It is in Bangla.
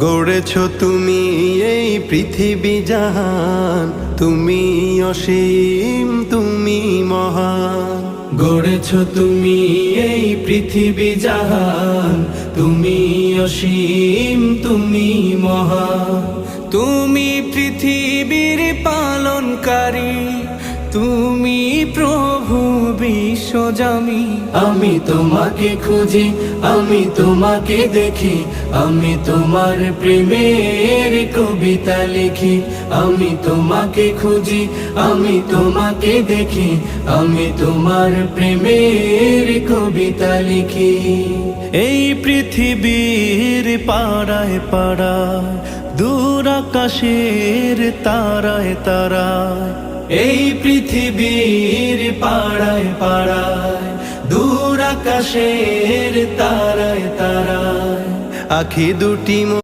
গড়েছ তুমি এই পৃথিবী জাহান, তুমি অসীম তুমি মহান। গড়েছ তুমি এই পৃথিবী জাহান, তুমি অসীম তুমি মহান। তুমি পৃথিবীর পালনকারী, তুমি প্রভু বিশ্বজামি। আমি তোমাকে খুঁজি, আমি তোমাকে দেখি, আমি তোমার প্রেমের কবিতা লিখি। আমি তোমাকে খুঁজি, আমি তোমাকে দেখি, আমি তোমার প্রেমের কবিতা লিখি। এই পৃথিবীর পাড়ায় পাড়ায়, দূর আকাশের তারায় তারায়, এই পৃথিবীর পাড়ায় পাড়ায়, দূর আকাশের তারায় তারায়, আখি দুটি